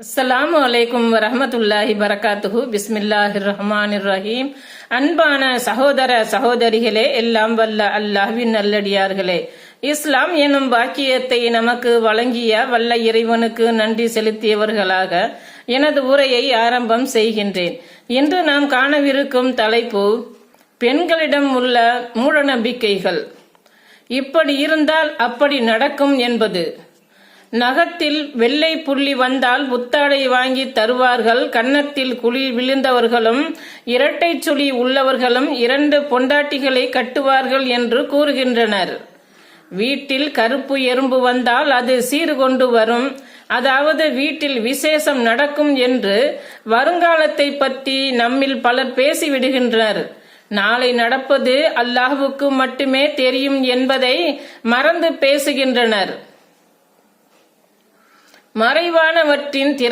அஸ்ஸலாமு அலைக்கும் வரஹ்மத்துல்லாஹி பரகாத்துஹு. பிஸ்மில்லாஹிர் ரஹ்மானிர் ரஹீம். அன்பான சகோதர சகோதரிகளே, எல்லாம் வல்ல அல்லாஹ்வின் நல்லடியார்களே, இஸ்லாம் எனும் பாக்கியத்தை நமக்கு வழங்கிய வல்ல இறைவனுக்கு நன்றி செலுத்தியவர்களாக எனது உரையை ஆரம்பம் செய்கின்றேன். இன்று நாம் காணவிருக்கும் தலைப்பு பெண்களிடம் உள்ள மூடநம்பிக்கைகள். இப்படி இருந்தால் அப்படி நடக்கும் என்பது. நகத்தில் வெள்ளை புள்ளி வந்தால் புத்தாடை வாங்கி தருவார்கள். கன்னத்தில் குழி விழுந்தவர்களும் இரட்டை சுழி உள்ளவர்களும் 2 பொண்டாட்டிகளை கட்டுவார்கள் என்று கூறுகின்றனர். வீட்டில் கருப்பு எறும்பு வந்தால் அது சீறு கொண்டு வரும், அதாவது வீட்டில் விசேஷம் நடக்கும் என்று வருங்காலத்தை பற்றி நம்மில் பலர் பேசிவிடுகின்றனர். நாளை நடப்பது அல்லாஹ்வுக்கு மட்டுமே தெரியும் என்பதை மறந்து பேசுகின்றனர். மறைவானவற்றின்